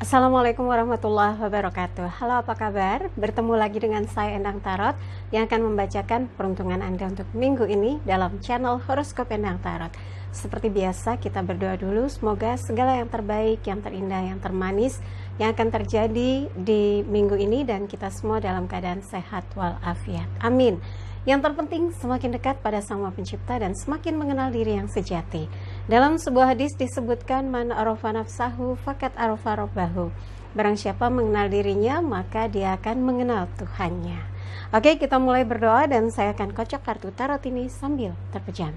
Assalamualaikum warahmatullahi wabarakatuh. Halo, apa kabar? Bertemu lagi dengan saya Endang Tarot yang akan membacakan peruntungan Anda untuk minggu ini dalam channel Horoskop Endang Tarot. Seperti biasa, kita berdoa dulu, semoga segala yang terbaik, yang terindah, yang termanis yang akan terjadi di minggu ini dan kita semua dalam keadaan sehat walafiat. Amin. Yang terpenting semakin dekat pada Sang Maha Pencipta dan semakin mengenal diri yang sejati. Dalam sebuah hadis disebutkan, man arafa nafsahu fakat arafa rabbahu. Barang siapa mengenal dirinya, maka dia akan mengenal Tuhannya. Oke, kita mulai berdoa dan saya akan kocok kartu tarot ini sambil terpejam.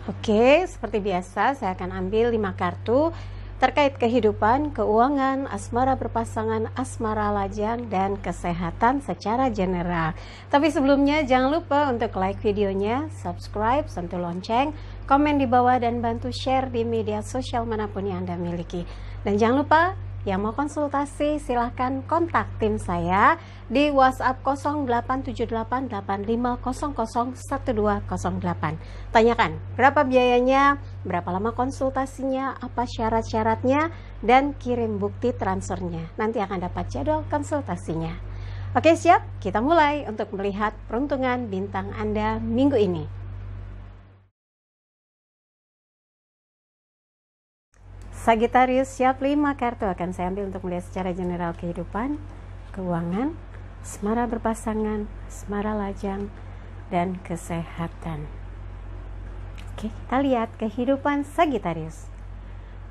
Oke, seperti biasa saya akan ambil 5 kartu terkait kehidupan, keuangan, asmara berpasangan, asmara lajang, dan kesehatan secara general. Tapi sebelumnya jangan lupa untuk like videonya, subscribe, sentuh lonceng, komen di bawah, dan bantu share di media sosial manapun yang Anda miliki. Dan jangan lupa, yang mau konsultasi silahkan kontak tim saya di WhatsApp 087885001208. Tanyakan berapa biayanya, berapa lama konsultasinya, apa syarat-syaratnya, dan kirim bukti transfernya. Nanti akan dapat jadwal konsultasinya. Oke, siap? Kita mulai untuk melihat peruntungan bintang Anda minggu ini. Sagittarius, siap? 5 kartu akan saya ambil untuk melihat secara general kehidupan, keuangan, asmara berpasangan, asmara lajang, dan kesehatan. Oke, kita lihat kehidupan Sagittarius.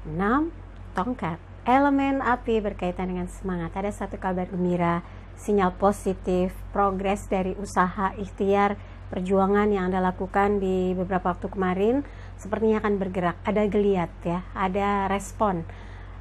6 tongkat, elemen api berkaitan dengan semangat. Ada satu kabar gembira, sinyal positif, progres dari usaha, ikhtiar, perjuangan yang Anda lakukan di beberapa waktu kemarin sepertinya akan bergerak, ada geliat ya, ada respon.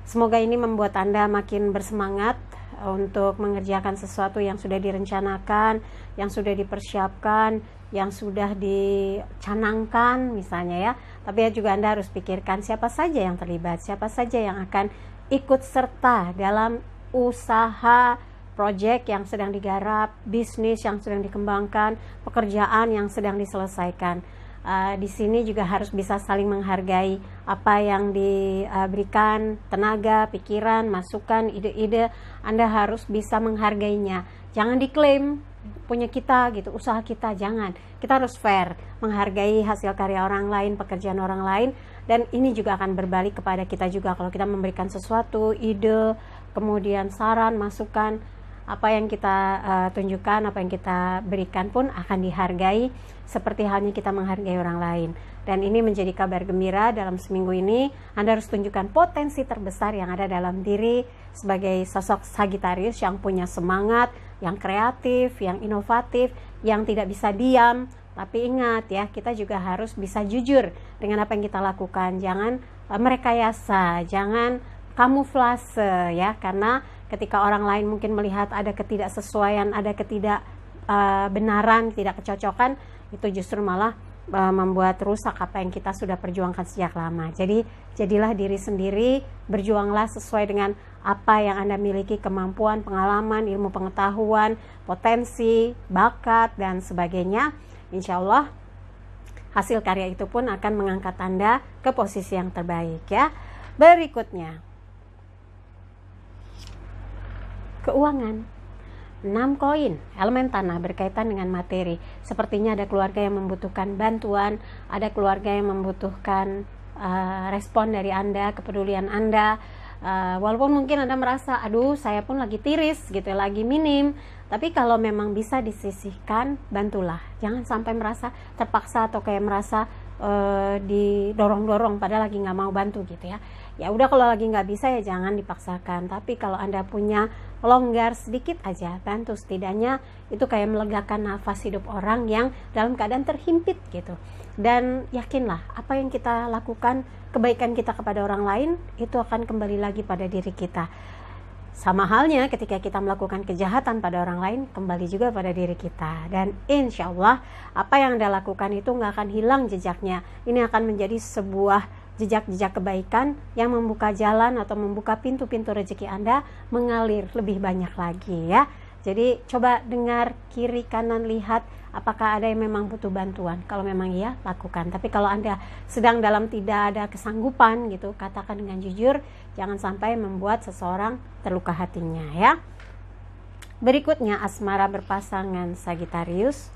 Semoga ini membuat Anda makin bersemangat untuk mengerjakan sesuatu yang sudah direncanakan, yang sudah dipersiapkan, yang sudah dicanangkan misalnya ya. Tapi ya juga Anda harus pikirkan siapa saja yang terlibat, siapa saja yang akan ikut serta dalam usaha, proyek yang sedang digarap, bisnis yang sedang dikembangkan, pekerjaan yang sedang diselesaikan. Di sini juga harus bisa saling menghargai apa yang diberikan, tenaga, pikiran, masukan, ide-ide. Anda harus bisa menghargainya. Jangan diklaim punya kita gitu, usaha kita, jangan. Kita harus fair, menghargai hasil karya orang lain, pekerjaan orang lain, dan ini juga akan berbalik kepada kita juga kalau kita memberikan sesuatu, ide, kemudian saran, masukan. Apa yang kita tunjukkan, apa yang kita berikan pun akan dihargai seperti halnya kita menghargai orang lain. Dan ini menjadi kabar gembira dalam seminggu ini. Anda harus tunjukkan potensi terbesar yang ada dalam diri sebagai sosok Sagittarius yang punya semangat, yang kreatif, yang inovatif, yang tidak bisa diam. Tapi ingat ya, kita juga harus bisa jujur dengan apa yang kita lakukan. Jangan merekayasa, jangan kamuflase ya, karena ketika orang lain mungkin melihat ada ketidaksesuaian, ada ketidakbenaran, tidak kecocokan, itu justru malah membuat rusak apa yang kita sudah perjuangkan sejak lama. Jadi jadilah diri sendiri, berjuanglah sesuai dengan apa yang Anda miliki, kemampuan, pengalaman, ilmu pengetahuan, potensi, bakat, dan sebagainya. Insya Allah hasil karya itu pun akan mengangkat Anda ke posisi yang terbaik ya. Berikutnya, keuangan. 6 koin, elemen tanah berkaitan dengan materi. Sepertinya ada keluarga yang membutuhkan bantuan, ada keluarga yang membutuhkan respon dari Anda, kepedulian Anda. Walaupun mungkin Anda merasa, aduh saya pun lagi tiris gitu, lagi minim. Tapi kalau memang bisa disisihkan, bantulah. Jangan sampai merasa terpaksa atau kayak merasa didorong-dorong padahal lagi nggak mau bantu gitu ya. Ya udah, kalau lagi nggak bisa ya jangan dipaksakan. Tapi kalau Anda punya longgar sedikit aja, bantu. Setidaknya itu kayak melegakan nafas hidup orang yang dalam keadaan terhimpit gitu. Dan yakinlah apa yang kita lakukan, kebaikan kita kepada orang lain itu akan kembali lagi pada diri kita. Sama halnya ketika kita melakukan kejahatan pada orang lain, kembali juga pada diri kita. Dan insya Allah apa yang Anda lakukan itu nggak akan hilang jejaknya. Ini akan menjadi sebuah jejak-jejak kebaikan yang membuka jalan atau membuka pintu-pintu rezeki Anda mengalir lebih banyak lagi ya. Jadi coba dengar kiri kanan, lihat apakah ada yang memang butuh bantuan. Kalau memang iya, lakukan. Tapi kalau Anda sedang dalam tidak ada kesanggupan gitu, katakan dengan jujur, jangan sampai membuat seseorang terluka hatinya ya. Berikutnya asmara berpasangan Sagittarius.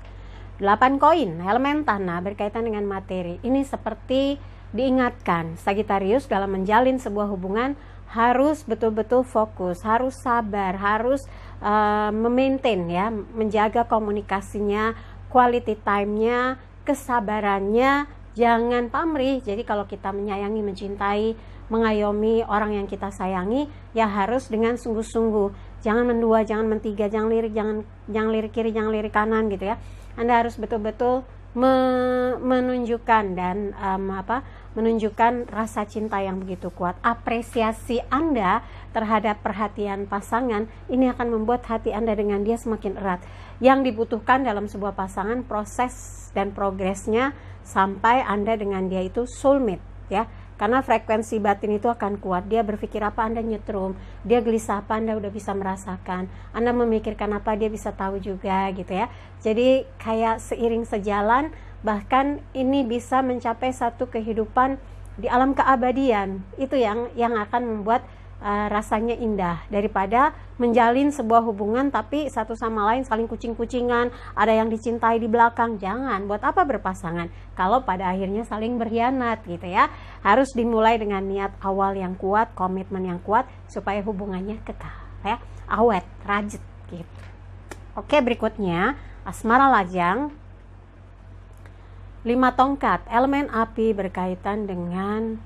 8 koin, elemen tanah berkaitan dengan materi. Ini seperti diingatkan, Sagittarius dalam menjalin sebuah hubungan harus betul-betul fokus, harus sabar, harus memaintain ya, menjaga komunikasinya, quality time-nya, kesabarannya, jangan pamrih. Jadi kalau kita menyayangi, mencintai, mengayomi orang yang kita sayangi, ya harus dengan sungguh-sungguh. Jangan mendua, jangan mentiga, jangan lirik kiri, jangan lirik kanan gitu ya. Anda harus betul-betul menunjukkan dan menunjukkan rasa cinta yang begitu kuat. Apresiasi Anda terhadap perhatian pasangan ini akan membuat hati Anda dengan dia semakin erat. Yang dibutuhkan dalam sebuah pasangan, proses dan progresnya sampai Anda dengan dia itu soulmate ya. Karena frekuensi batin itu akan kuat. Dia berpikir apa, Anda nyetrum. Dia gelisah apa, Anda udah bisa merasakan. Anda memikirkan apa, dia bisa tahu juga gitu ya. Jadi kayak seiring sejalan, bahkan ini bisa mencapai satu kehidupan di alam keabadian. Itu yang akan membuat rasanya indah, daripada menjalin sebuah hubungan tapi satu sama lain saling kucing-kucingan, ada yang dicintai di belakang. Jangan, buat apa berpasangan kalau pada akhirnya saling berkhianat gitu ya. Harus dimulai dengan niat awal yang kuat, komitmen yang kuat, supaya hubungannya kekal ya, awet, rajut gitu. Oke, berikutnya asmara lajang. 5 tongkat, elemen api berkaitan dengan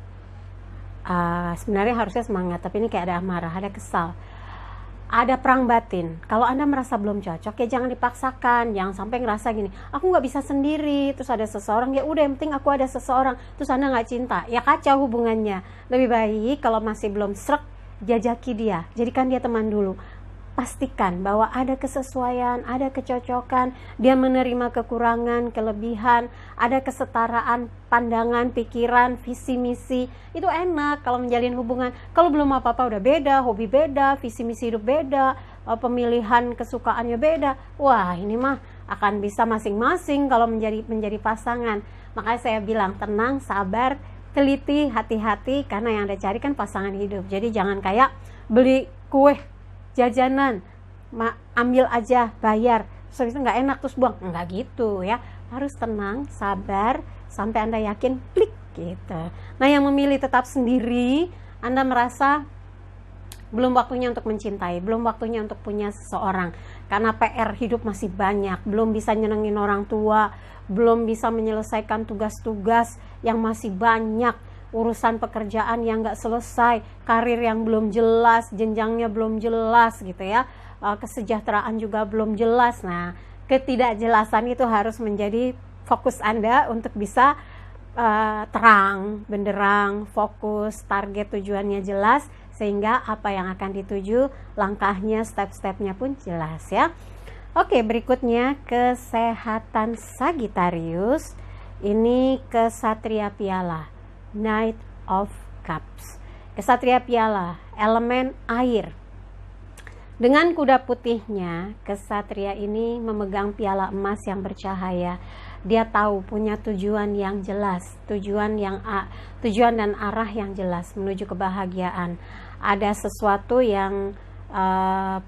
sebenarnya harusnya semangat, tapi ini kayak ada amarah, ada kesal, ada perang batin. Kalau Anda merasa belum cocok, ya jangan dipaksakan. Jangan sampai ngerasa gini, aku nggak bisa sendiri, terus ada seseorang, ya udah yang penting aku ada seseorang, terus Anda nggak cinta, ya kacau hubungannya. Lebih baik kalau masih belum srek, jajaki dia, jadikan dia teman dulu. Pastikan bahwa ada kesesuaian, ada kecocokan, dia menerima kekurangan, kelebihan, ada kesetaraan pandangan, pikiran, visi misi. Itu enak kalau menjalin hubungan. Kalau belum apa-apa udah beda, hobi beda, visi misi hidup beda, pemilihan kesukaannya beda. Wah, ini mah akan bisa masing-masing kalau menjadi pasangan. Makanya saya bilang tenang, sabar, teliti, hati-hati, karena yang Anda cari kan pasangan hidup. Jadi jangan kayak beli kue jajanan, ambil aja, bayar, terus itu nggak enak terus buang, nggak gitu ya. Harus tenang, sabar, sampai Anda yakin, klik gitu. Nah, yang memilih tetap sendiri, Anda merasa belum waktunya untuk mencintai, belum waktunya untuk punya seseorang, karena PR hidup masih banyak, belum bisa nyenengin orang tua, belum bisa menyelesaikan tugas-tugas yang masih banyak, urusan pekerjaan yang nggak selesai, karir yang belum jelas, jenjangnya belum jelas gitu ya, kesejahteraan juga belum jelas. Nah, ketidakjelasan itu harus menjadi fokus Anda untuk bisa terang, benderang, fokus, target tujuannya jelas, sehingga apa yang akan dituju, langkahnya, step-stepnya pun jelas ya. Oke, berikutnya kesehatan Sagittarius. Ini kesatria piala, Knight of Cups. Kesatria piala, elemen air. Dengan kuda putihnya, kesatria ini memegang piala emas yang bercahaya. Dia tahu punya tujuan yang jelas, tujuan dan arah yang jelas menuju kebahagiaan. Ada sesuatu yang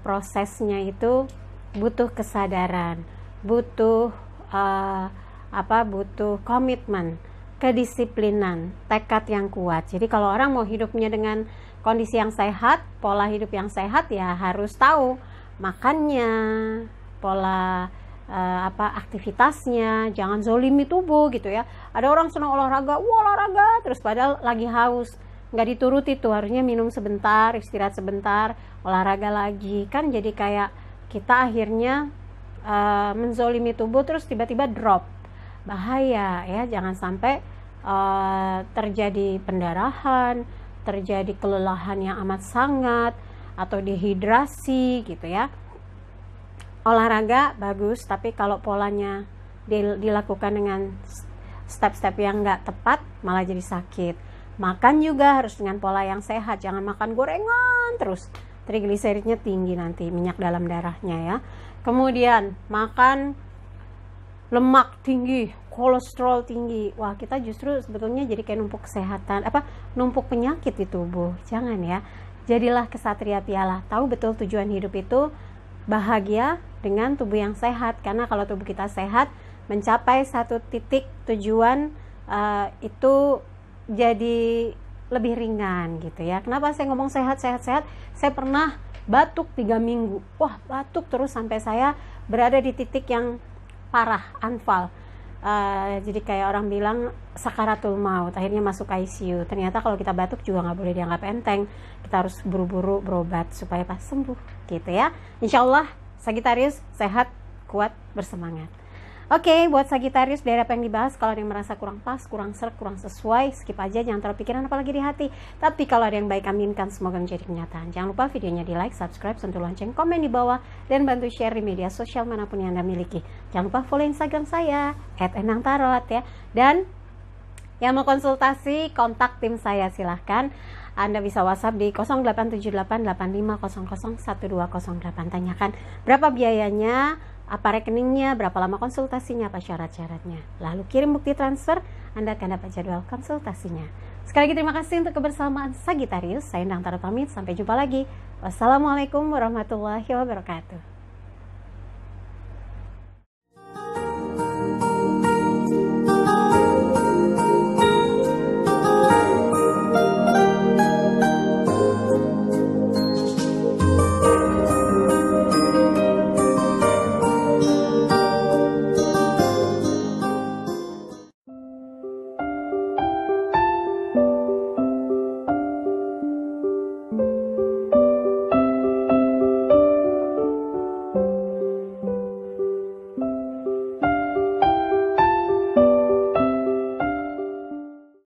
prosesnya itu butuh kesadaran, butuh butuh komitmen, kedisiplinan, tekad yang kuat. Jadi kalau orang mau hidupnya dengan kondisi yang sehat, pola hidup yang sehat, ya harus tahu makannya, pola aktivitasnya, jangan zolimi tubuh gitu ya. Ada orang senang olahraga, olahraga terus padahal lagi haus, nggak dituruti tuh, harusnya minum sebentar, istirahat sebentar, olahraga lagi. Kan jadi kayak kita akhirnya menzolimi tubuh terus tiba-tiba drop. Bahaya ya, jangan sampai terjadi pendarahan, terjadi kelelahan yang amat sangat, atau dehidrasi gitu ya. Olahraga bagus, tapi kalau polanya dilakukan dengan step-step yang nggak tepat, malah jadi sakit. Makan juga harus dengan pola yang sehat, jangan makan gorengan terus trigliseridnya tinggi nanti, minyak dalam darahnya ya. Kemudian makan lemak tinggi, kolesterol tinggi. Wah, kita justru sebetulnya jadi kayak numpuk kesehatan, numpuk penyakit di tubuh. Jangan ya. Jadilah kesatria piala. Tahu betul tujuan hidup itu bahagia dengan tubuh yang sehat. Karena kalau tubuh kita sehat, mencapai satu titik tujuan itu jadi lebih ringan gitu ya. Kenapa saya ngomong sehat? Saya pernah batuk 3 minggu. Wah, batuk terus sampai saya berada di titik yang parah, anfal. Jadi kayak orang bilang sakaratul maut, akhirnya masuk ICU. Ternyata kalau kita batuk juga nggak boleh dianggap enteng, kita harus buru-buru berobat supaya pas sembuh gitu ya. Insya Allah Sagittarius sehat, kuat, bersemangat. Oke, buat Sagittarius, dari apa yang dibahas, kalau ada yang merasa kurang pas, kurang serk, kurang sesuai, skip aja, jangan terlalu pikiran apalagi di hati. Tapi kalau ada yang baik, aminkan, semoga menjadi kenyataan. Jangan lupa videonya di like, subscribe, sentuh lonceng, komen di bawah, dan bantu share di media sosial manapun yang Anda miliki. Jangan lupa follow Instagram saya @enangtarot ya. Dan yang mau konsultasi, kontak tim saya silahkan. Anda bisa WhatsApp di 087885001208. Tanyakan berapa biayanya, apa rekeningnya, berapa lama konsultasinya, apa syarat-syaratnya. Lalu kirim bukti transfer, Anda akan dapat jadwal konsultasinya. Sekali lagi terima kasih untuk kebersamaan Sagittarius. Saya Endang Tarot pamit, sampai jumpa lagi. Wassalamualaikum warahmatullahi wabarakatuh.